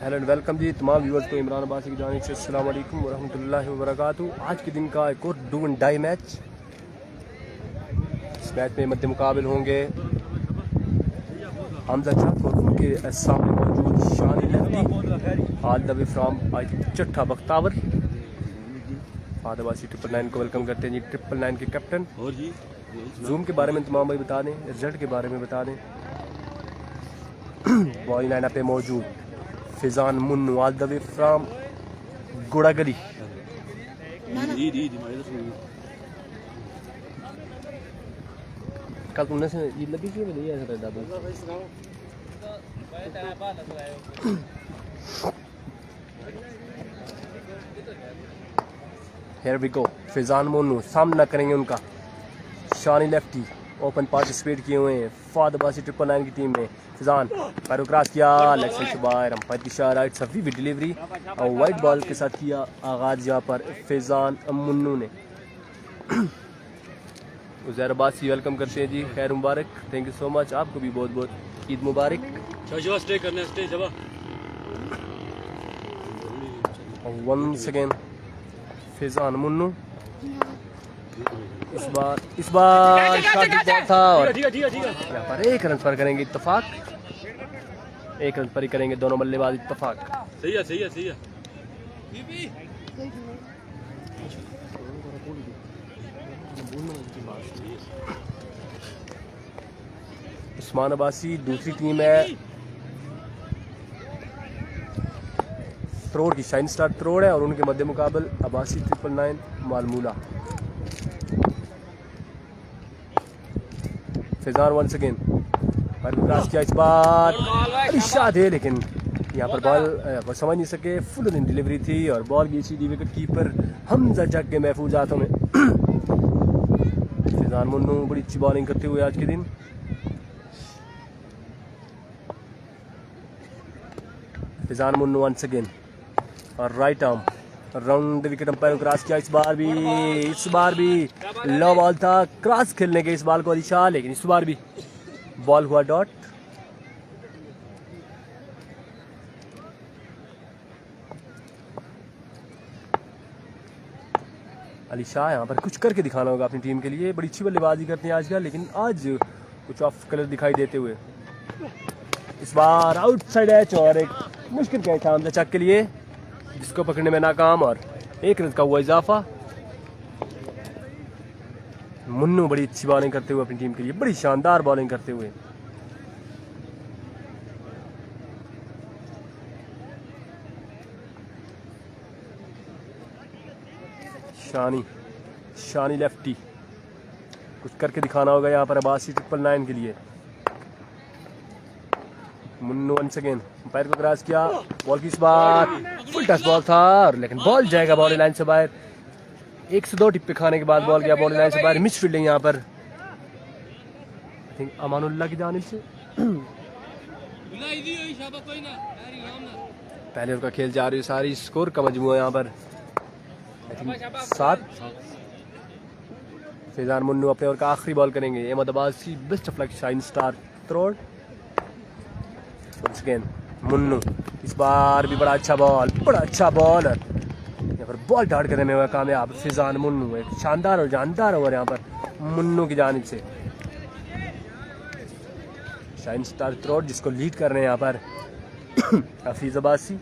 Hello and welcome जी तमाम viewers को इमरान अब्बासी की जानिब से अस्सलाम वालेकुम वरहमतुल्लाहि वबरकातुहू। आज के दिन का एक और डू एंड डाई मैच। इस मैच में मध्य मुकाबल होंगे हमजा चक और उनके सामने मौजूद Shani lefty all the way from Chattha Bakhtawar. Fahad Abbasi 999 को वेलकम करते हैं जी। 999 के कैप्टन और जी जूम के बारे में तमाम भाई बता दें, रिजल्ट के बारे में बता दें। बॉलिंग लाइनअप पे मौजूद Fizan Munnu all the way from Guragali. कल तुमने से ईद लगी थी नहीं ऐसा दादा। Here we go. Fizan Munnu सामना करेंगे उनका शानी लेफ्टी ओपन पार्टिसिपेट किए हुए हैं फाद अब्बासी 999 की टीम में। फिजान पैरो क्रॉस किया लेग साइड से बाहर, अंपायर की इशारा राइट सफी विद डिलीवरी और वाइट बॉल के साथ किया आगाज यहाँ पर फिजान मुन्नू ने। उज़ैर अब्बासी वेलकम करते हैं जी, खैर मुबारक, थैंक यू सो मच, आपको भी बहुत बहुत ईद मुबारक। वंस अगेन फिजान मुन्नू इस बार शॉट बॉल था और यहाँ पर एक रन पर करेंगे इत्तेफाक, एक रन पर ही करेंगे दोनों बल्लेबाज इत्तेफाक। सही है सही है सही है। उस्मान अब्बासी दूसरी टीम है त्रोड़ की, शाइन स्टार त्रोड़ है और उनके मध्य मुकाबल अब्बासी 999 मालमूला। फिजान वंस अगेन क्रॉस किया, इस बार इशाद है लेकिन यहाँ पर बॉल समझ नहीं सके, फुल इन डिलीवरी थी और बॉल गई सीधी विकेट कीपर हमजा चक के महफूज हाथों में। फिजान मुन्नू बड़ी अच्छी बॉलिंग करते हुए आज के दिन। फिजान मुन्नू वंस अगेन और right arm round wicket umpire cross किया, इस बार भी लो बॉल था, क्रॉस खेलने के इस बॉल को अलीशाह, लेकिन इस बार भी बॉल हुआ डॉट। अलीशाह यहाँ पर कुछ करके दिखाना होगा अपनी टीम के लिए, बड़ी अच्छी बल्लेबाजी करते हैं आजकल, लेकिन आज कुछ ऑफ कलर दिखाई देते हुए। इस बार आउटसाइड एच और एक मुश्किल कैच था हमजा चक के लिए जिसको पकड़ने में नाकाम और एक रन का हुआ इजाफा। मुन्नू बड़ी अच्छी बॉलिंग करते हुए अपनी टीम के लिए, बड़ी शानदार बॉलिंग करते हुए। शानी लेफ्टी कुछ करके दिखाना होगा यहाँ पर अब्बासी 999 के लिए। मुन्नू वंस अगेन अंपायर को क्रॉस किया, बॉल की इस बार फुल टच बॉल था और लेकिन बॉल जाएगा बॉडी लाइन से बाहर। 102 टिप्पे खाने के बाद बॉल गया बॉडी लाइन से बाहर। मिस फील्डिंग यहाँ पर आई थिंक अमानुल्लाह की जानिब से। पहले उनका खेल जा रही है, सारी स्कोर का मजमूआ यहाँ पर आई थिंक 7। फिजान मुन्नू अपने ओवर का आखिरी बॉल करेंगे। Ahmad Abbasi best of luck shine star त्रोड़। मुन्नू इस बार भी बड़ा अच्छा बॉल और यहाँ पर बॉल डाउट करने में हुआ कामयाब फिजान मुन्नू। एक शानदार और जानदार ओवर यहाँ पर मुन्नू की जानिब से। शाइन स्टार त्रोड़ जिसको लीड कर रहे हैं यहाँ पर हफीज अब्बासी।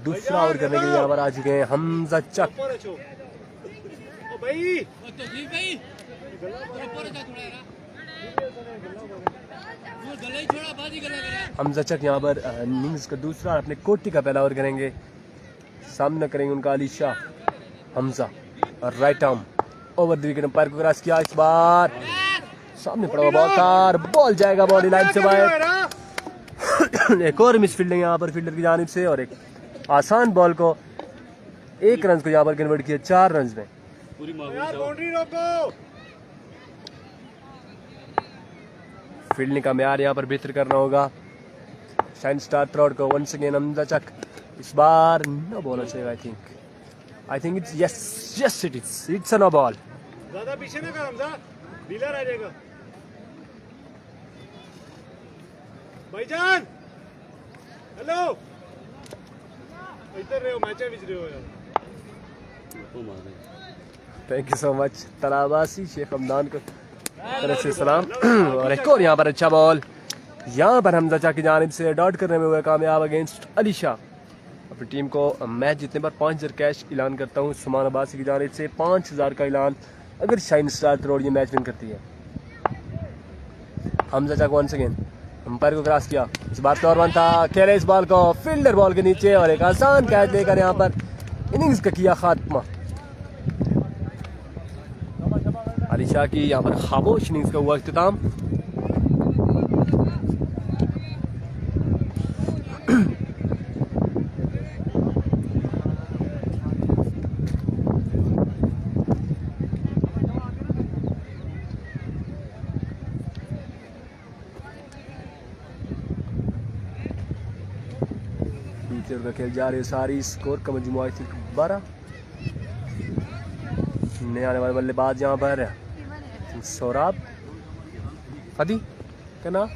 दूसरा ओवर करने के लिए यहाँ पर आ चुके हैं हमजा चक। हमजा चक यहाँ पर इनिंग्स का दूसरा अपने कोटी का पहला ओवर करेंगे। सामना करेंगे उनका अलीशाह हमजा और right arm over the wicket umpire को क्रॉस किया, इस बार सामने पड़ा हुआ बॉल था और बॉल जाएगा बॉडी लाइन से बाहर। एक और मिस फील्डिंग यहाँ पर फील्डर की जानिब से और एक आसान बॉल को एक रन को यहाँ पर कन्वर्ट किया 4 रन में। फील्डिंग का म्यार यहाँ पर बेहतर करना होगा शाइन स्टार त्रोड़ को। वंस अगेन हमजा चक, इस बार न बोलना चाहिए I think. I think it's yes it's a no ball. ज्यादा पीछे ना कर हमजा, ढीला रह जाएगा। भाईजान हेलो, इधर रहे हो, मैच विच रहे हो यार। थैंक यू सो मच तलाबासी शेख हमदान को तरफ से सलाम। और एक और यहाँ पर अच्छा बॉल, यहाँ पर हमजा चा की जानिब से डॉट करने में हुए कामयाब अगेंस्ट अली शाह। अपनी टीम को मैच जीतने पर 5000 कैश ऐलान करता हूँ सुमान अब्बासी की जानिब से, 5000 का ऐलान अगर शाइन स्टार करोड़ ये मैच विन करती है। हमजा चा वंस अगेन अंपायर को क्रॉस किया, इस बार तो और वन था, खेले इस बॉल को फील्डर बॉल के नीचे और एक आसान कैच लेकर यहाँ पर इनिंग्स का किया खात्मा। अली शाह की यहाँ पर खामोश इनिंग्स का हुआ इख्तिताम। का खेल जा रही है, सारी स्कोर का मजमुआ 12। नए आने वाले बल्लेबाज यहाँ पर सौराब फदी क्या नाम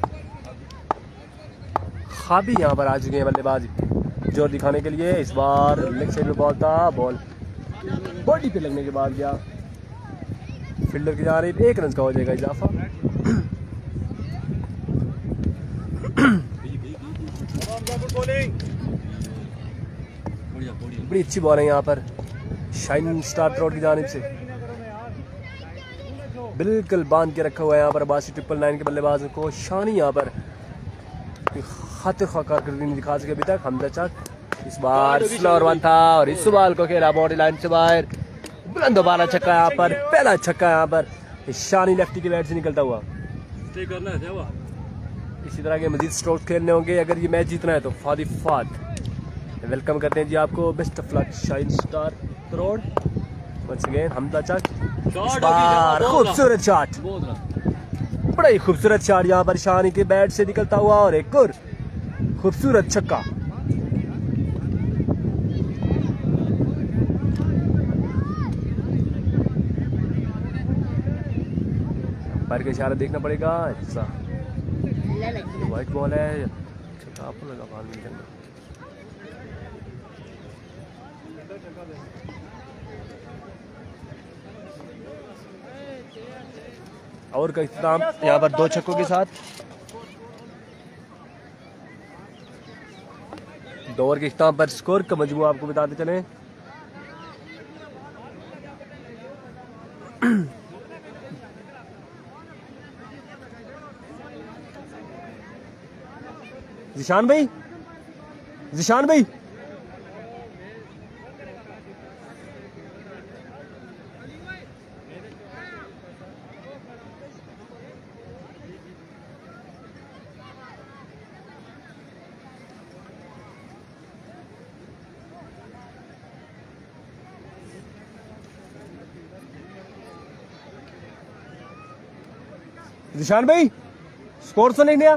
खाबी यहाँ पर आ चुके हैं बल्लेबाज जोर दिखाने के लिए। इस बार लेग साइड में बॉल था, बॉल बॉडी पे लगने के बाद गया फील्डर की जा रही, 1 रन का हो जाएगा इजाफा। बड़ी अच्छी बॉल है यहाँ पर शाइन स्टार रोड की जानिब से, बिल्कुल बांध के रखा हुआ है यहाँ पर अब्बासी 999 के बल्लेबाज को। शानी यहाँ पर खातिर कारकर्दगी नहीं दिखा सके अभी तक। हमजा चक इस बार स्लोअर वन था और इस बॉल को खेला बॉडी लाइन से बाहर, बुलंद दोबारा छक्का यहाँ पर, पहला छक्का यहाँ पर शानी लेफ्टी के बैट से निकलता हुआ। इसी तरह के मजीद स्ट्रोक खेलने होंगे अगर ये मैच जीतना है तो। फादी फाद वेलकम करते हैं जी आपको, best of luck shine star करोड़। वंस अगेन हमजा चक, इस बार खूबसूरत शॉट, बड़ा ही खूबसूरत शॉट यहाँ पर शानी के बैट से निकलता हुआ और एक और खूबसूरत छक्का। पैर का इशारा देखना पड़ेगा, ऐसा व्हाइट बॉल है, छक्का आपको लगा बाल में जाएगा। और का इख्तिताम यहाँ पर 2 छक्कों के साथ, 2 ओवर के इख्तिताम पर स्कोर का मजमूआ आपको बताते चले। जिशान भाई स्कोर सुन लिया।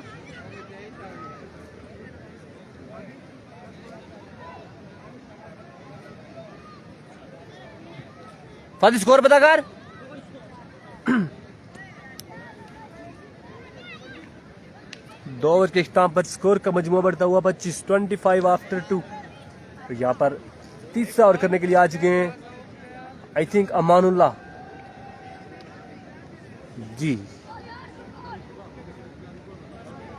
फादी स्कोर पता कर। दो ओवर के इख्तिताम पर स्कोर का मजमुआ बढ़ता हुआ 25, 25 आफ्टर 2। तो यहाँ पर तीसरा ओवर करने के लिए आ चुके हैं आई थिंक अमानुल्लाह जी।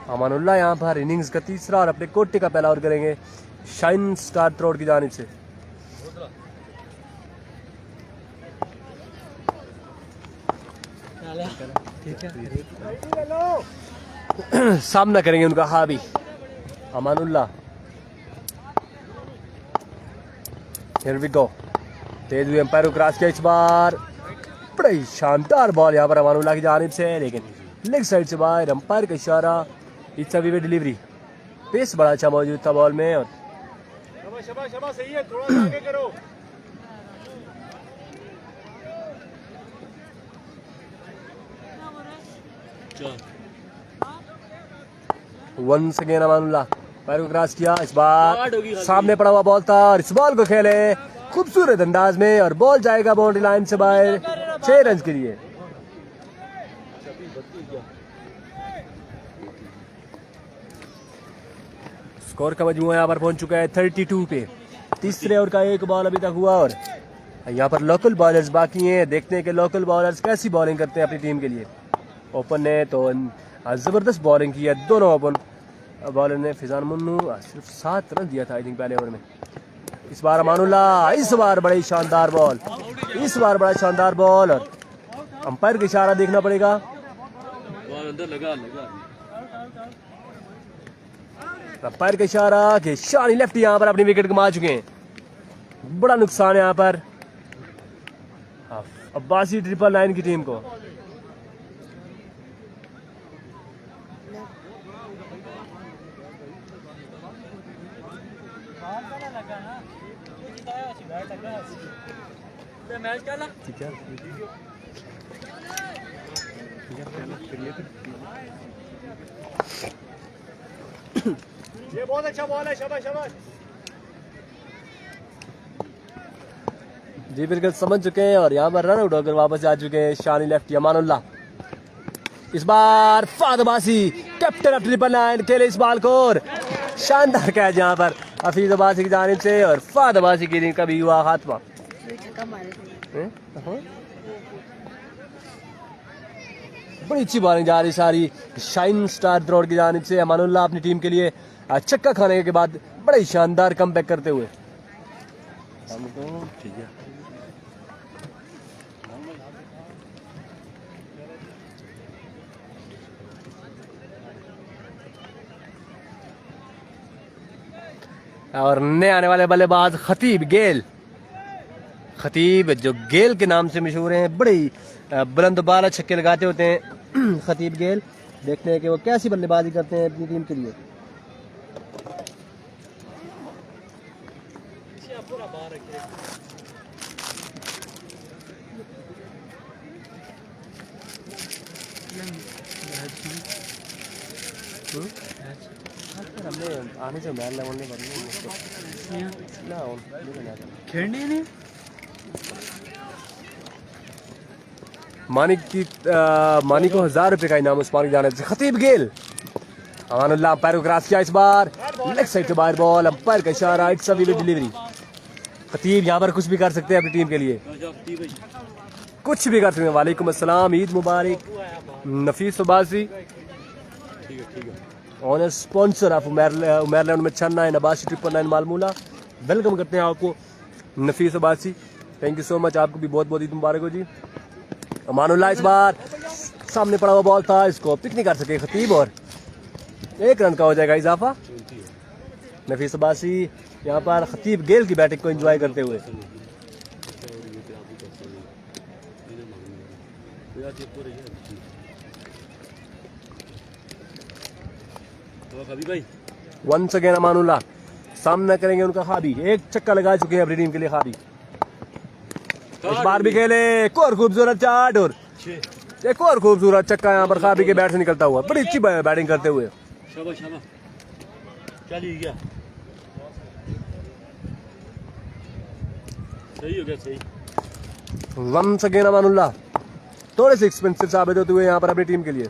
अमानुल्लाह यहाँ पर इनिंग्स का तीसरा और अपने कोटे का पहला ओवर करेंगे शाइन स्टार रोड की जानिब से। सामना करेंगे उनका हाबी अमानुल्लाह। हियर वी गो, तेज हुए एम्पायर को क्रॉस किया, इस बार बड़ा ही शानदार बॉल यहाँ पर अमानुल्लाह की जानिब से, लेकिन लेग साइड से बाहर, एम्पायर का इशारा, it's a way delivery. Pace बड़ा अच्छा मौजूद था बॉल में और शाबाश सही है, थोड़ा सा आगे करो। वंस अगेन अमानुल्लाह पैर को क्रॉस किया, इस बार सामने पड़ा हुआ बॉल था और इस बॉल को खेले खूबसूरत अंदाज में, और बॉल जाएगा बाउंड्री लाइन से बाहर 6 रन के लिए। स्कोर का मजमूआ यहाँ पर पहुंच चुका है 32 पे। तीसरे ओवर का एक बॉल अभी तक हुआ, और यहाँ पर लोकल बॉलर्स बाकी हैं। देखते हैं कि लोकल बॉलर्स कैसी बॉलिंग करते हैं अपनी टीम के लिए। ओपन ने तो जबरदस्त बॉलिंग की है, दोनों ओपन बॉलर ने। फिजान मुन्नू सिर्फ 7 रन दिया था आई थिंक पहले ओवर में। इस बार अमानुल्लाह, इस बार बड़ी शानदार बॉल, इस बार बड़ा शानदार बॉल, और अंपायर का इशारा देखना पड़ेगा। अंपायर का इशारा कि शानी लेफ्टी यहाँ पर अपनी विकेट कमा चुके हैं। बड़ा नुकसान है यहाँ पर अब्बासी 999 की टीम को। ठीक है, ये बहुत अच्छा बॉल है, शाबाश शाबाश। जी बिल्कुल समझ चुके हैं, और यहाँ पर रन आउट होकर वापस आ चुके हैं शानी लेफ्टी अमानुल्लाह। इस बार फाद अब्बासी कैप्टन ऑफ 999 खेले इस बॉल को, और शानदार कैच यहाँ पर हफीज अब्बासी की जानिब से, और फाद अब्बासी की का भी हुआ खात्मा। बड़ी अच्छी बॉलिंग जा रही सारी शाइन स्टार रोड की जानिब से। अमानुल्लाह अपनी टीम के लिए छक्का खाने के बाद बड़े शानदार कमबैक करते हुए। और नए आने वाले बल्लेबाज खतीब गेल, खतीब जो गेल के नाम से मशहूर हैं, बड़ी बुलंद बाला छक्के लगाते होते हैं खतीब गेल। देखते हैं कि वो कैसी बल्लेबाजी करते हैं अपनी टीम के लिए। हमने आने से मैच लेवल ना खेलने नहीं मानिक को 1000 रुपए का इनाम उस्मान की जाने से। खतीब गेल, अमानुल्लाह अंपायर को क्रॉस किया, इस बार लेग साइड से बाहर बॉल, अंपायर का इशारा, इट्स अ विकेट डिलीवरी। खतीब यहाँ पर कुछ भी कर सकते हैं अपनी टीम के लिए, कुछ भी कर सकते हैं। वालेकुम अस्सलाम, ईद मुबारक। Nafees Abbasi owner sponsor of उमेरलैंड में 999 अब्बासी 999 मालमूला। वेलकम करते हैं आपको Nafees Abbasi, thank you so much. आपको भी बहुत बहुत ईद मुबारक हो जी। अमानुल्लाह इस बार सामने पड़ा हुआ बॉल था, इसको पिक नहीं कर सके खतीब, और 1 रन का हो जाएगा इजाफा। नफीस अब्बासी यहाँ पर खतीब गेल की बैटिंग को एंजॉय करते हुए। वंस अगेन अमानुल्लाह सामना करेंगे उनका खाबी, 1 छक्का लगा चुके हैं अपनी टीम के लिए खाबी। इस बार भी खेले, एक और खूबसूरत चाट, और एक और खूबसूरत छक्का यहाँ पर खाबी के बैट से निकलता हुआ। बड़ी अच्छी बैटिंग करते हुए। शाबाश शाबाश, चलिए गया, सही हो गया, सही। वंस अगेन अमानुल्लाह थोड़े से एक्सपेंसिव साबित होते हुए यहाँ पर अपनी टीम के लिए।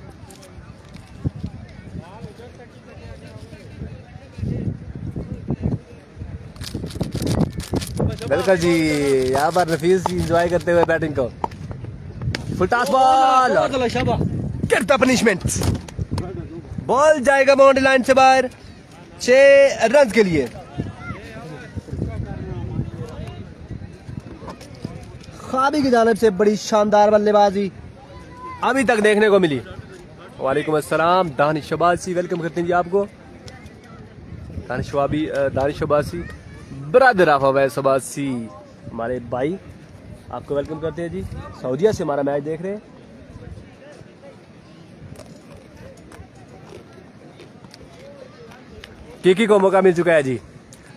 बिल्कुल जी, यहाँ पर नफीस एंजॉय करते हुए बैटिंग को। फुल टॉस बॉल, करता पनिशमेंट, बॉल जाएगा बाउंड्री लाइन से बाहर 6 रन के लिए। खाबी की जानिब से बड़ी शानदार बल्लेबाजी अभी तक देखने को मिली। वालेकुम अस्सलाम, दानिश अब्बासी, वेलकम करते हैं जी आपको। दानिश अब्बासी ब्रदर ऑफ अवैस अब्बासी, हमारे भाई, आपको वेलकम करते हैं जी। सऊदीया से हमारा मैच देख रहे हैं। किकी को मौका मिल चुका है जी,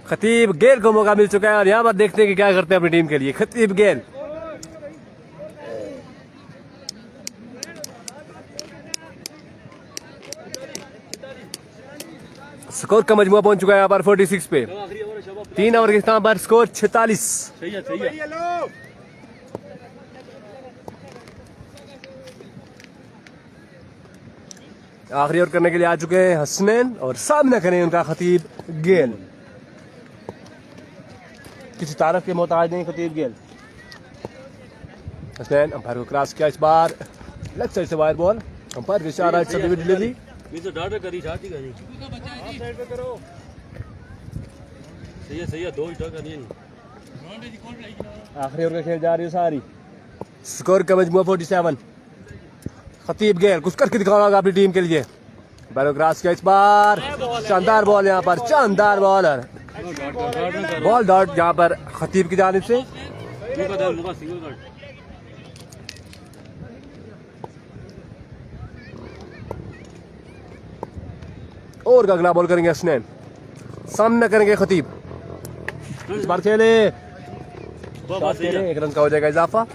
खतीब गेल को मौका मिल चुका है, और यहाँ पर देखते हैं कि क्या करते हैं अपनी टीम के लिए खतीब गेल। स्कोर का मजमुआ पहुंच चुका है यहाँ पर 46 पे। 3 ओवर के इख्तिताम पर स्कोर 46। सही है सही है। लो आखिरी ओवर करने के लिए आ चुके हैं हसनैन और सामना करें उनका खतीब गेल। किसी तारफ के मोहताज नहीं खतीब गेल। हसनैन अंपायर को क्रॉस किया, इस बार लेफ्ट साइड से वायर बॉल, अंपायर के इशारा से डिलीवरी। ये तो डाटा करी शादी करी साइड पे करो। सही है 2 ही टक करनी है। आखिरी ओवर का खेल जा रही है सारी। स्कोर का मजमूआ 47। खतीब गेल कुछ करके दिखाओगा अपनी टीम के लिए। बैरो क्रॉस किया, इस बार शानदार बॉल, यहाँ पर शानदार बॉलर बॉल डॉट यहाँ पर खतीब की जानिब से। और अगला बॉल करेंगे हसनैन, सामना करेंगे खतीब। इस बार खेले 1 रन का हो जाएगा इजाफा।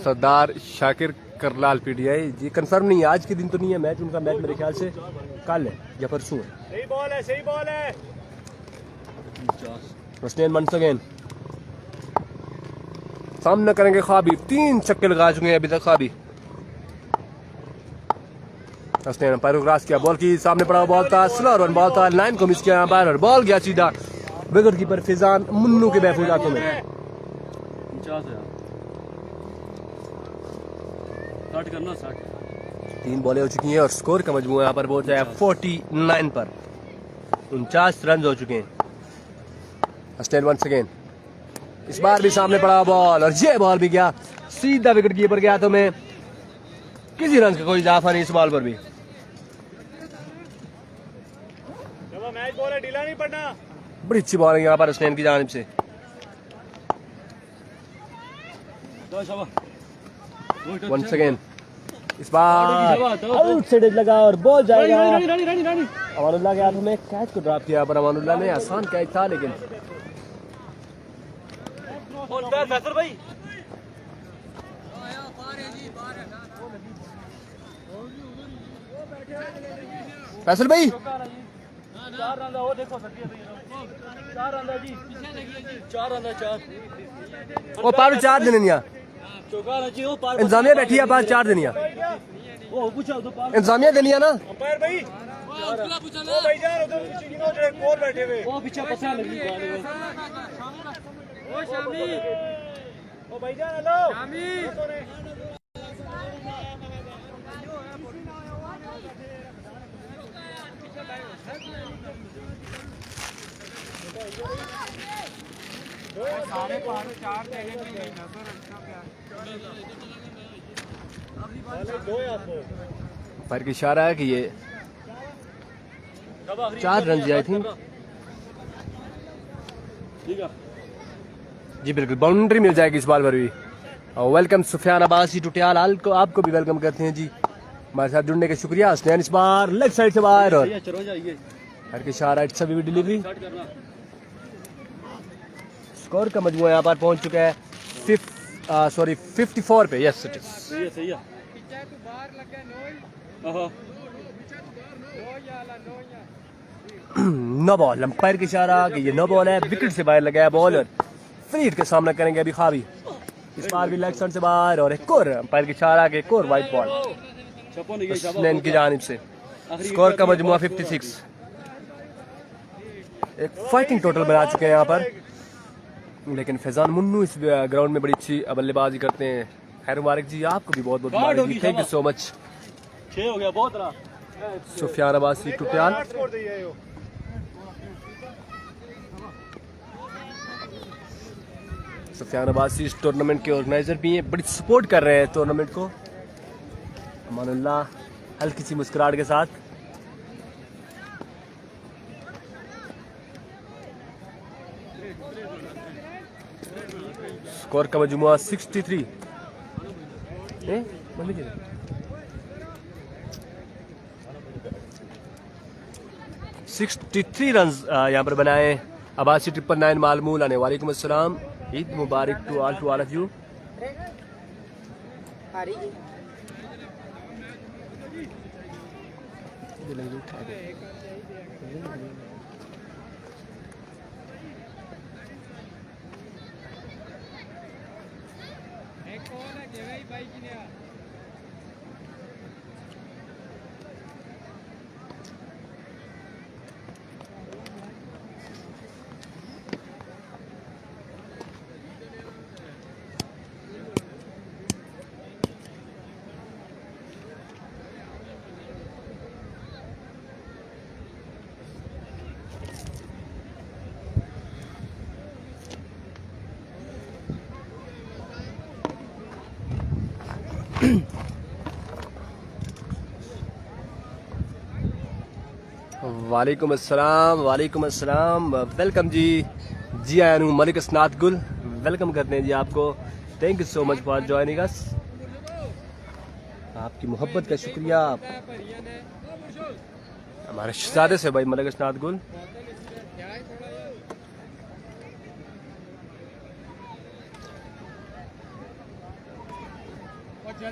सरदार शाकिर करलाल पीटीआई जी कंफर्म नहीं है, आज के दिन तो नहीं है मैच उनका। मैच मेरे ख्याल से कल है या परसों है। सही बॉल है सही बॉल है। हसनैन वंस अगेन सामना करेंगे ख्वाबी। 3 छक्के लगा चुके हैं अभी तक ख्वाबी। हसनैन अंपायर को क्रॉस किया, बॉल की सामने पड़ा बॉल था, स्लो रन बॉल था, लाइन को मिस किया अंपायर और बॉल गया सीधा विकेट कीपर फिजान मुन्नू के महफूज हाथों में। 3 बॉलें हो चुकी हैं और स्कोर का मजमूआ यहाँ पर पहुंचा है 49 पर। 49 रन हो चुके हैं। हसनैन वंस अगेन, इस बार भी सामने पड़ा बॉल और ये बॉल भी गया सीधा विकेट कीपर के हाथों में। किसी रन का कोई इजाफा नहीं इस बॉल पर भी। मैच बॉल है, ढीला नहीं पड़ना। बड़ी अच्छी बॉल है यहाँ पर हसनैन की जानिब से। वंस अगेन, इस बार आउट साइड लगा और बॉल जाएगा। अमानुल्लाह के हाथों में कैच को ड्रॉप किया पर अमानुल्लाह ने, आसान कैच था लेकिन फैसल भाई 4 रन वो देखो 4 रन जी 4 रन 4 वो पार 4 दिन नहीं चौका जी वो पार इंतजामिया बैठी है पास 4 दिन वो पूछो तो पार इंतजामिया देनी है ना। अंपायर भाई ओ भाईजान उधर पीछे गिनो जो एक और बैठे हुए वो पीछे पता लगी गाने में। ओ शामी ओ भाईजान हेलो शामी सारे पार 4 देने में नहीं नजर अच्छा क्या पर की इशारा है कि ये 4 रन आई थिंक। जी बिल्कुल बाउंड्री मिल जाएगी इस बाल पर भी। और वेलकम सुफियान अब्बासी टुटियाल आपको भी वेलकम करते हैं जी, हमारे साथ जुड़ने का शुक्रिया। हसनैन इस बार लेफ्ट साइड से बाहर और हर की इशारा सभी भी डिलीवरी। स्कोर का मजमूआ यहाँ पर पहुंच चुका है 54 पे। Yes it is. No ball, umpire का इशारा कि ये नो बॉल है, विकेट से बाहर लगाया बॉलर। फ्री हिट का सामना करेंगे अभी ख्वाबी। इस बार भी लेग साइड से बाहर और एक और अंपायर का इशारा कि एक और वाइट बॉल हसनैन की जानिब से। स्कोर का मजमूआ 56। एक फाइटिंग टोटल बना चुके हैं यहाँ पर, लेकिन फैजान मुन्नू इस ग्राउंड में बड़ी अच्छी बल्लेबाजी करते हैं। खैर मुबारक जी, आपको भी बहुत बहुत मुबारक। Thank you so much. 6 हो गया बहुत रहा। सुफियान अब्बासी टुटियाल सुफियान अब्बासी इस टूर्नामेंट के ऑर्गेनाइजर भी हैं, बड़ी सपोर्ट कर रहे हैं टूर्नामेंट को। अमानुल्लाह हल्की सी मुस्कुराहट के साथ। स्कोर का मजमूआ 63। 63 रन यहाँ पर बनाए। अब्बासी 999 मालमूल आने। वालेकुम अस्सलाम, ईद मुबारक टू ऑल ऑफ यू। वालेकुम अस्सलाम, वेलकम जी। जी आया हूँ मलिक असनाद गुल, वेलकम करते हैं जी आपको। Thank you so much for joining us. आपकी मोहब्बत का शुक्रिया। हमारे शहजादे से भाई मलिक असनाद गुल।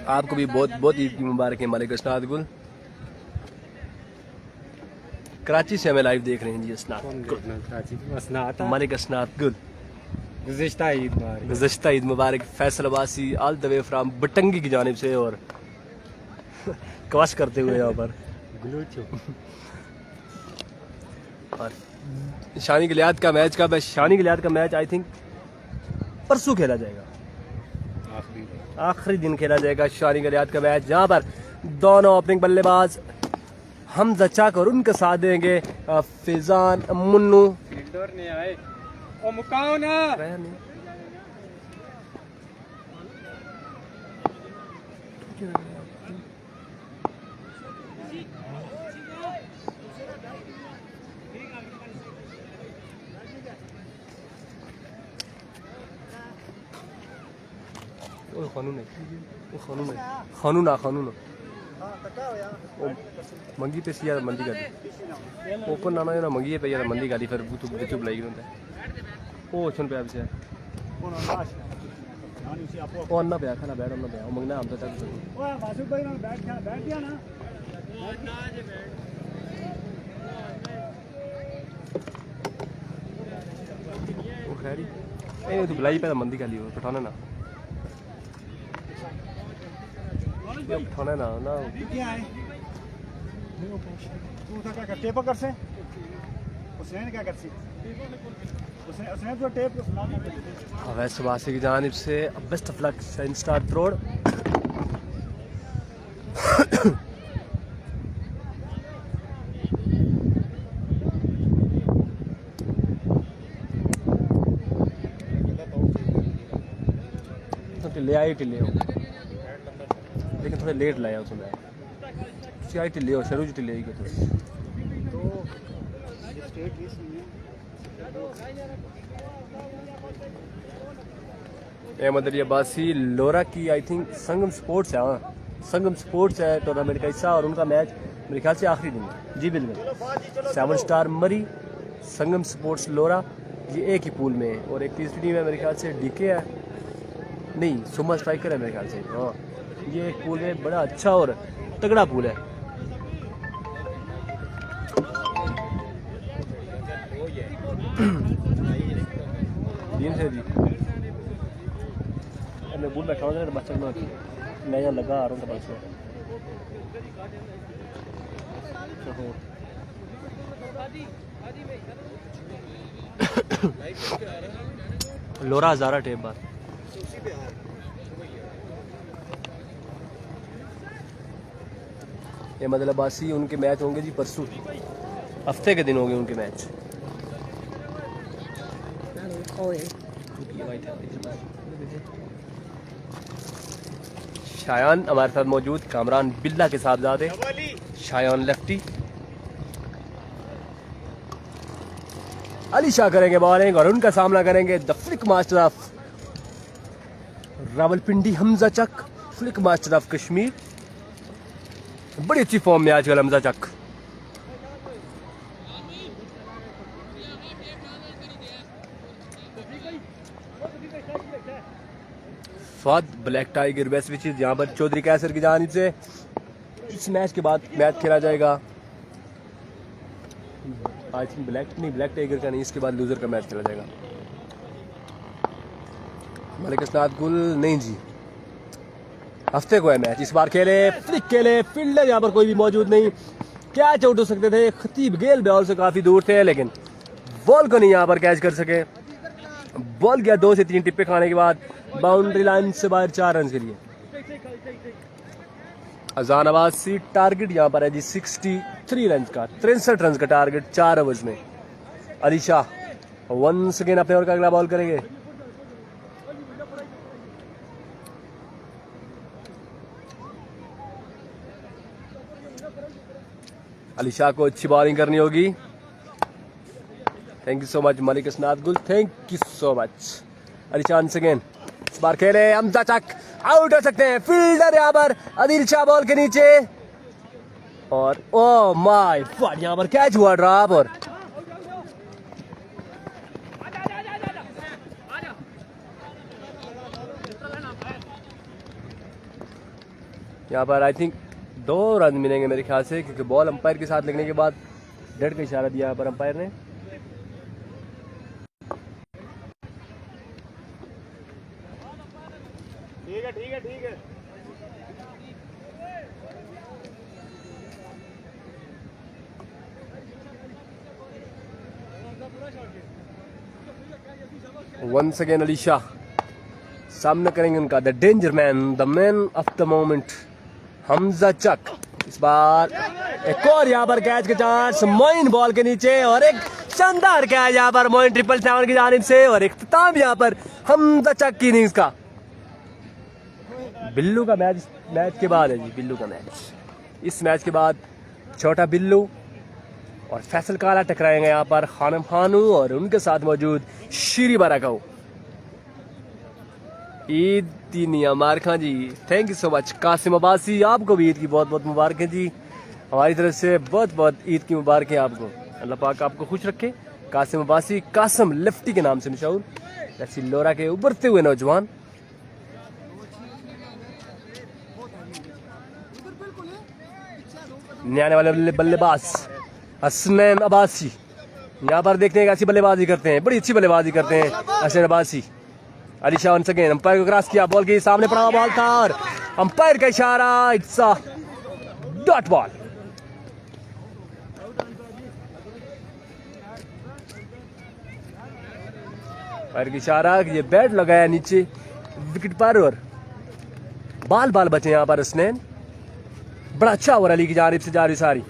आपको भी बहुत बहुत ईद की मुबारक है मलिक असनाद गुल। कराची से हमें लाइव देख रहे हैं जी असनाद गुल, मलिक असनाद गुल। गुज़श्ता ईद मुबारक Faisal Abbasi all the way from Batangi की जानिब से, और कवाश करते हुए यहाँ पर। और शानी गिलियाद का मैच कब है? शानी गिलियाद का मैच आई थिंक परसों खेला जाएगा, आखिरी दिन खेला जाएगा शानी गिलियाद का मैच, जहाँ पर दोनों ओपनिंग बल्लेबाज हमजा चक और उनका साथ देंगे फिजान मुन्नू। नहीं आए ओ मुकाओ ना खानून मंगी पे यार मंदी गाली ओपन ना ना मंगी पे यार मंदी गाली फिर चुप लाई होता है ओ सुन पे आपसे ओ अन्ना पे खाना बैठ अन्ना पे मंगना हम तो चल ओए मासूम भाई ना बैठ गया ना ओ खैरी ए तू बुलाई पे मंदी गाली हो पठाना ना पठाना ना ना क्या है तू था क्या कर टेप कर से उसने क्या कर सी उसने जो टेप वैसे वासी की जानिब से best of luck star road. Till I till हो लेकिन थोड़े लेट लाया उसमें आई टिले हो शुरू टिले आई तो अहमद अब्बासी लोरा की आई थिंक संगम स्पोर्ट्स है। हाँ संगम स्पोर्ट्स है टूर्नामेंट का हिस्सा, और उनका मैच मेरे ख्याल से आखिरी दिन है। जी बिल्कुल 7 स्टार मरी संगम स्पोर्ट्स लोरा, ये एक ही पूल में है। और एक तीसरी टीम है मेरे ख्याल से डीके है, नहीं सुमा स्ट्राइकर है मेरे ख्याल से। हाँ ये एक पूल है, बड़ा अच्छा और तगड़ा पूल है। दिन से जी मैं बोल बैठा हूँ बच्चा मैं यहाँ लगा आ रहा हूँ बस लोरा हजारा टेप बार ये मतलब अब्बासी उनके मैच होंगे जी परसों, हफ्ते के दिन होंगे उनके मैच। शायान हमारे साथ मौजूद, कामरान बिल्ला के साहबजादे शायान लेफ्टी, अली शाह करेंगे बॉलिंग और उनका सामना करेंगे the flick master of Rawalpindi Hamza Chak, flick master of Kashmir. बड़ी अच्छी फॉर्म में आजकल Hamza Chak. Fahad black tiger west witches, यहाँ पर चौधरी कैसर की जानिब से इस मैच के बाद मैच खेला जाएगा आई थिंक ब्लैक टाइगर का नहीं, इसके बाद लूजर का मैच चला जाएगा। मलिक असनाद गुल नहीं जी, हफ्ते को है मैच। इस बार खेले फ्लिक खेले, फील्डर यहाँ पर कोई भी मौजूद नहीं, कैच आउट हो सकते थे। खतीब गेल बॉल से काफी दूर थे लेकिन बॉल को नहीं यहाँ पर कैच कर सके। बॉल गया 2 से 3 टिप्पे खाने के बाद बाउंड्री लाइन से बाहर 4 रन के लिए। अजान अब्बासी टारगेट यहाँ पर है जी 63 रन का, 63 रन का टारगेट 4 ओवर्स में। अली शाह वंस अगेन अपने ओवर का अगला बॉल करेंगे। अली शाह को अच्छी बॉलिंग करनी होगी। Thank you so much Malik Asnad Gul, thank you so much. Ali Shah once again, इस बार खेले हमजा चक, आउट हो सकते हैं। फील्डर यहाँ पर आदिल शाह बॉल के नीचे और ओ माय गॉड यहाँ पर कैच हुआ ड्रॉप। और यहाँ पर आई थिंक 2 रन मिलेंगे मेरे ख्याल से, क्योंकि बॉल अंपायर के साथ लगने के बाद डेड का इशारा दिया यहाँ पर अंपायर ने। ठीक है। वंस अगेन अली शाह, सामना करेंगे उनका the danger man, the man of the moment Hamza Chak. इस बार एक और यहाँ पर कैच के चांस, मोइन बॉल के नीचे और एक शानदार कैच यहाँ पर मोइन 777 की जानिब से, और इख्तिताम यहाँ पर हमजा चक की इनिंग्स का। बिल्लू का मैच के बाद है जी, बिल्लू का मैच। इस मैच के बाद छोटा बिल्लू और फैसल काला टकराएंगे यहाँ पर खानम खानू और उनके साथ मौजूद शीरी बाराकाऊ। ईद की नियामार Khan ji, thank you so much. Qasim Abbasi, आपको भी ईद की बहुत बहुत मुबारकें जी, हमारी तरफ से बहुत बहुत ईद की मुबारकें आपको। अल्लाह पाक आपको खुश रखे। कासिम अब्बासी, कासम लेफ्टी के नाम से मशहूर, जैसी लोरा के उभरते हुए नौजवान। नए आने वाले बल्लेबाज हसनैन अब्बासी, यहाँ पर देखते हैं कैसी बल्लेबाजी करते हैं, बड़ी अच्छी बल्लेबाजी करते हैं Hasnain Abbasi. Ali Shah once again, umpire को क्रॉस किया, बॉल के सामने पड़ा हुआ बॉल था और अंपायर का इशारा, it's a dot ball. Umpire का इशारा, ये बैट लगाया नीचे विकेट पर और बाल बचे यहाँ पर हसनैन। बड़ा अच्छा ओवर अली की जानिब से जारी सारी।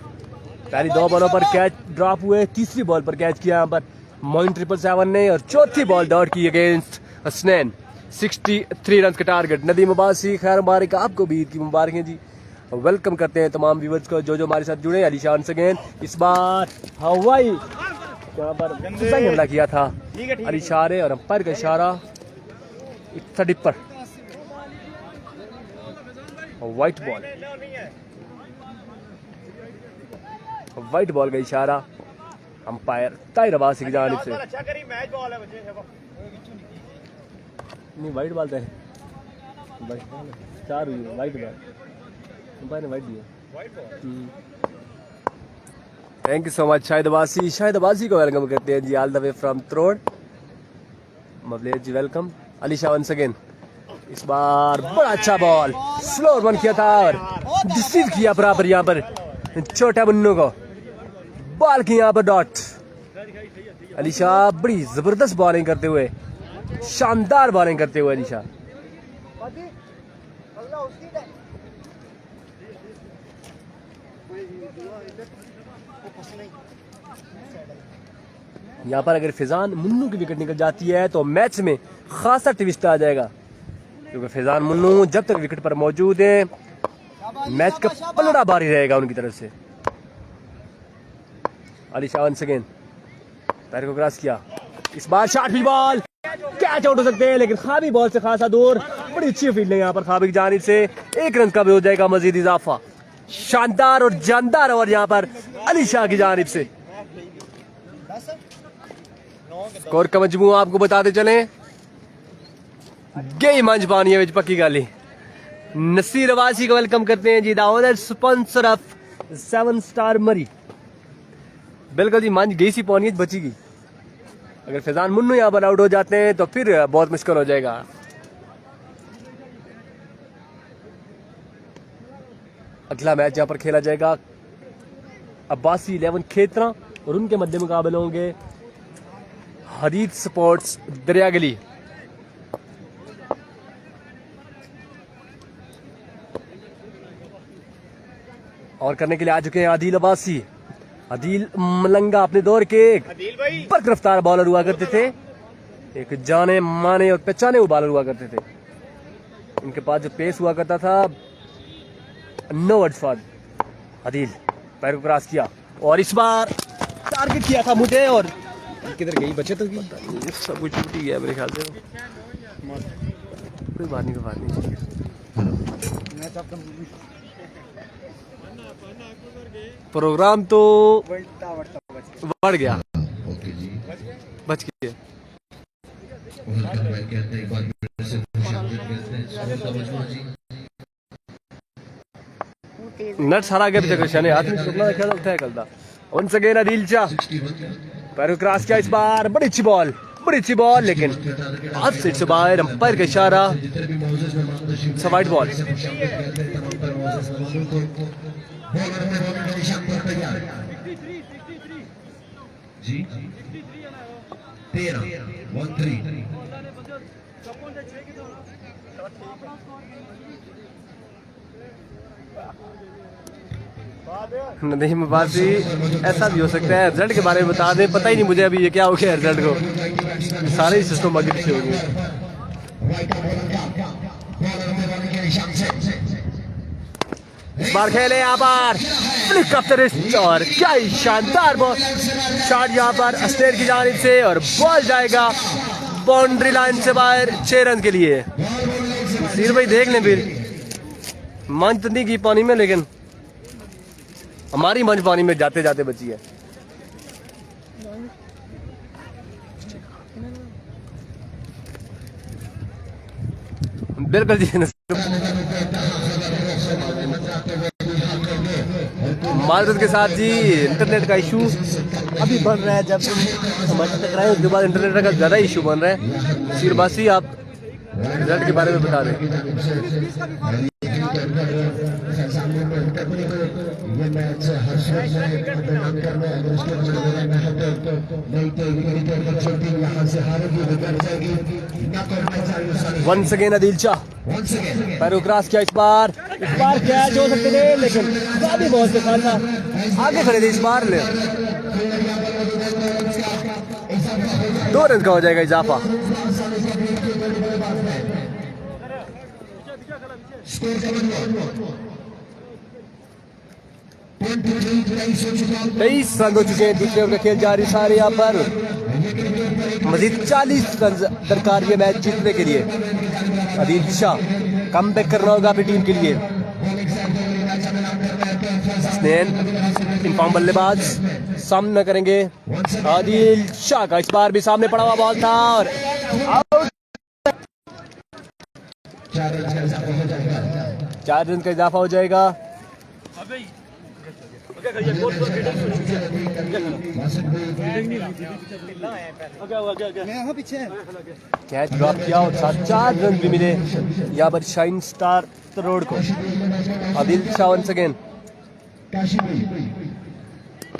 पहली 2 बॉलों पर कैच ड्रॉप हुए, तीसरी बॉल पर कैच किया यहाँ पर मोइन 777 ने, और चौथी बॉल डॉट की अगेंस्ट हसनैन। 63 रन का टारगेट। नदीम अब्बासी, खैर मुबारक, आपको भी ईद की मुबारकें जी। वेलकम करते हैं तमाम व्यूअर्स को जो हमारे साथ जुड़े। अली शाह वंस अगेन, इस बार हवाई यहाँ पर हमला किया था अली शाह ने और अंपायर का इशारा, it's a dipper, white ball, white ball का इशारा अंपायर ताहिर अब्बासी की जानिब से। नहीं व्हाइट बॉल है, 4 हुई व्हाइट बॉल, अंपायर ने व्हाइट दिया। Thank you so much Shahid Abbasi. Shahid Abbasi को वेलकम करते हैं जी, ऑल द वे फ्रॉम त्रोड़। मबलेज जी welcome. Ali Shah once again, इस बार बड़ा अच्छा बॉल, स्लो रन किया था और डिसीव किया बराबर यहाँ पर छोटा मुन्नू को, बॉल की यहाँ पर डॉट। अली शाह बड़ी जबरदस्त बॉलिंग करते हुए, शानदार बॉलिंग करते हुए अली शाह। यहाँ पर अगर फिजान मुन्नू की विकेट निकल जाती है तो मैच में खासा ट्विस्ट आ जाएगा, क्योंकि फिजान मुन्नू जब तक विकेट पर मौजूद है मैच का पलड़ा भारी रहेगा उनकी तरफ से। अली शाह वंस अगेन, पैर को क्रॉस किया, इस बार शॉर्ट भी बॉल, कैच आउट हो सकते हैं लेकिन खाबी बॉल से खासा दूर। बड़ी अच्छी फील्डिंग यहाँ पर खाबी की जानिब से, 1 रन का भी हो जाएगा मजीद इजाफा। शानदार और जानदार ओवर यहाँ पर अली शाह की जानिब से। स्कोर का मजमू आपको बताते चले, गई मंच पानी है पक्की गाली। नसीर अब्बासी को वेलकम करते हैं जी, the owner sponsor of 7 star Murree, बिल्कुल जी, मंज गई सी पौनी बचेगी। अगर फैजान मुन्नू यहाँ पर आउट हो जाते हैं तो फिर बहुत मुश्किल हो जाएगा। अगला मैच यहाँ पर खेला जाएगा अब्बासी 11 खेतरा और उनके मध्य मुकाबले होंगे हदीद स्पोर्ट्स दरियागली। और करने के लिए आ चुके हैं आदिल अब्बासी। आदिल मलंगा अपने दौर के एक गिरफ्तार बॉलर हुआ करते थे, एक जाने माने और पहचाने हुए बॉलर हुआ करते थे। इनके पास जो पेस हुआ करता था नो वर्ड्स फॉर आदिल। पैर को क्रॉस किया और इस बार टारगेट किया था मुझे और किधर गई बचत होगी, सब कुछ छूट ही गया मेरे ख्याल से। कोई बात नहीं। प्रोग्राम तो बढ़ गया, बच गया। नट सारा आगे पीछे क्रिश्चियन हाथ में शुक्ला रखा था कल था। वंस अगेन आदिल शाह पैर को क्रॉस किया, इस बार बड़ी अच्छी बॉल लेकिन हाथ से बाहर, अंपायर का इशारा, वाइट बॉल। नदीम अब्बासी, ऐसा भी हो सकता है रिजल्ट के बारे में बता दें, पता ही नहीं मुझे अभी ये क्या हो गया रिजल्ट को, सारे सिस्टम आगे पीछे हो गए। इस बार खेले यहाँ पर फ्लिक ऑफ द रिस्ट और क्या ही शानदार बॉल शॉट यहाँ पर अस्टेर की जानिब से और बॉल जाएगा बाउंड्री लाइन से बाहर 6 रन के लिए। सीर भाई देख लें, फिर मंच तो नहीं की पानी में लेकिन हमारी मंच पानी में जाते जाते बची है। बिल्कुल जी, माजरत के साथ जी इंटरनेट का इशू अभी बन रहा है, जब हमारे टकराए उसके बाद इंटरनेट का ज़्यादा इशू बन रहा है। सिरबासी, आप रिजल्ट के बारे में बता दें। वंस अगेन आदिल शाह पैरों क्रॉस किया, इस बार कैच हो सकते थे लेकिन काफी बहुत से था, आगे खड़े थे। इस बार 2 रन का हो जाएगा इजाफा। तेईस रन हो चुके हैं, दूसरे ओवर का खेल जारी, सारे यहाँ पर मजीद 40 रन दरकार ये मैच जीतने के लिए। आदिल शाह कम बैक करना होगा अपनी टीम के लिए। इनफॉर्म बल्लेबाज सामना करेंगे आदिल शाह का, इस बार भी सामने पड़ा हुआ बॉल था और आउट। 4 रन का इजाफा हो जाएगा। कैच ड्रॉप किया और 4 रन भी मिले यहाँ पर शाइन स्टार रोड को। आदिल शाह वंस अगेन,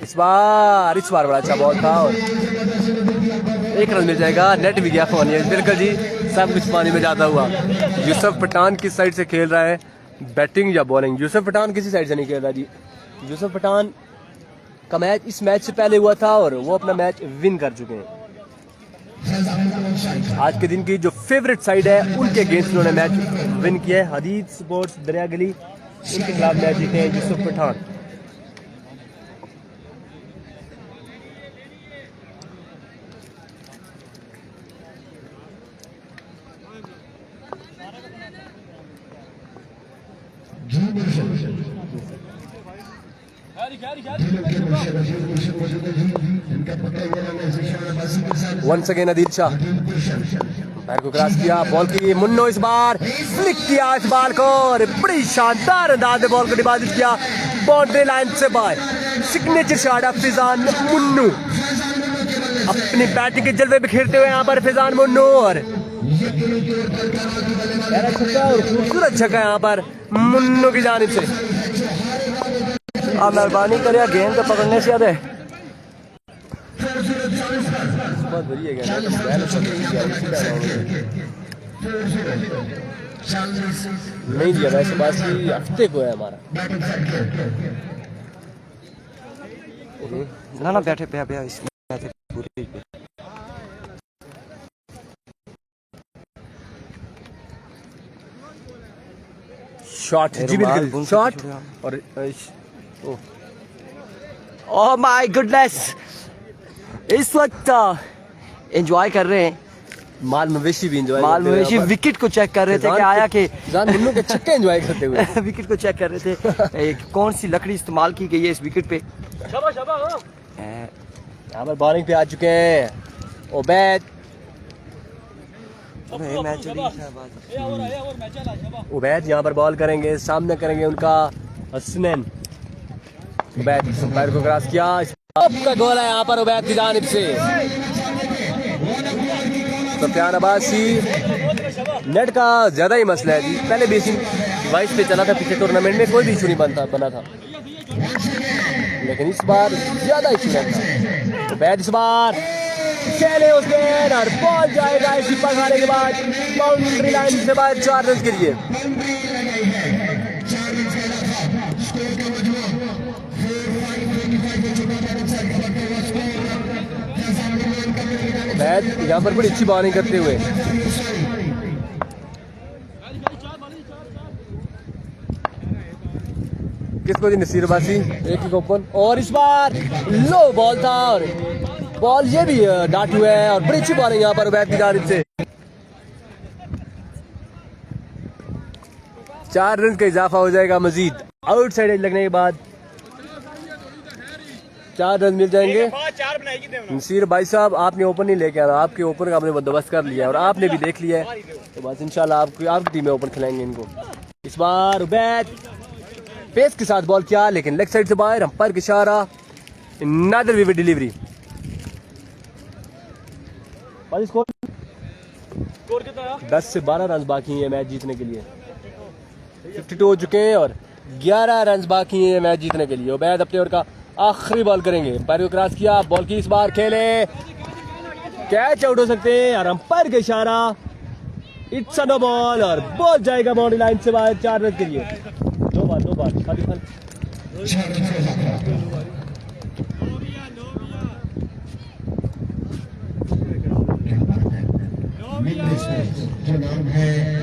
इस बार बड़ा अच्छा बॉल था और 1 रन मिल जाएगा। नेट भी गया फोन, बिल्कुल जी, सब कुछ पानी में जाता हुआ। यूसुफ पठान किस साइड से खेल रहा है, बैटिंग या बॉलिंग? यूसुफ पठान किसी साइड से नहीं खेल रहा जी। यूसुफ पठान का मैच इस मैच से पहले हुआ था और वो अपना मैच विन कर चुके हैं। आज के दिन की जो फेवरेट साइड है उनके अगेंस्ट उन्होंने मैच विन किया है। हदीद स्पोर्ट्स दरियागली, उनके खिलाफ मैच जीते हैं यूसुफ पठान। वंस अगेन आदिल शाह पैर को क्रॉस किया, बॉल की मुन्नो, इस बार फ्लिक किया इस बॉल को और बड़ी शानदार अंदाज में बॉल को डिपॉजिट किया बाउंड्री लाइन से बाहर। Signature shot of Faizan Munnu, अपनी बैटिंग के जलवे बिखेरते हुए यहाँ पर फैजान मुन्नू, और छक्का और खूबसूरत छक्का यहाँ पर मुन्नू की जानिब से। आप मेहरबानी करिए गेंद को पकड़ने से याद है बहुत बढ़िया गेंद नहीं दिया वैसे बासी हफ्ते को है हमारा ना बैठे पे इस पूरी शॉट जी बिल्कुल शॉट और ओह माय गुडनेस, इस वक्त एंजॉय कर रहे हैं माल मवेशी भी एंजॉय माल मवेशी विकेट को चेक कर रहे थे कि आया कि जान मुन्नू के छक्के एंजॉय करते हुए विकेट को चेक कर रहे थे कौन सी लकड़ी इस्तेमाल की गई है इस विकेट पे। यहाँ पर बॉलिंग पे आ चुके हैं उबैद, उबैद यहाँ पर बॉल करेंगे, सामने करेंगे उनका हसनैन। उबैद पैर को क्रॉस किया, आपका गोल है यहाँ पर उबैद की जानिब से। सुफियान अब्बासी नेट का ज्यादा ही मसला है जी, पहले भी इसी डिवाइस पे चला था, पिछले टूर्नामेंट में कोई भी इशू नहीं बना था, लेकिन इस बार ज्यादा इशू था। उबैद इस बार खेले उसने और बॉल जाएगा इसी पर खाने के बाद बाउंड्री लाइन से बाहर 4 रन के लिए। यहाँ पर बड़ी अच्छी बॉलिंग करते हुए किसको दी नसीर अब्बासी, एक ही ओपन, और इस बार लो बॉल था और बॉल ये भी डाट हुआ है और बड़ी अच्छी बॉलिंग यहाँ पर उबैद की जानिब से। 4 रन का इजाफा हो जाएगा मजीद, आउटसाइड एज लगने के बाद 4 रन मिल जाएंगे। नसीर भाई साहब आपने ओपन नहीं लेके आना, आपके ओपन का आपने बंदोबस्त कर लिया और आपने भी देख लिया है, तो बस इंशाल्लाह आपकी टीम में ओपन खिलाएंगे इनको। इस बार उबैद पेस के साथ बॉल किया, लेकिन लेग साइड से बाहर, अंपायर का इशारा, नादर विविड डिलीवरी। 10 से 12 रन बाकी हैं मैच जीतने के लिए, 52 हो चुके हैं और 11 रन बाकी हैं मैच जीतने के लिए। उबैद अपने ओवर का आखिरी बॉल करेंगे, अंपायर को क्रॉस किया, बॉल की इस बार खेले, कैच आउट हो सकते हैं और अंपायर का इशारा, इट्स अ नो बॉल और बॉल जाएगा बाउंड्री लाइन से बाहर 4 रन के लिए। दो बार जो नाम है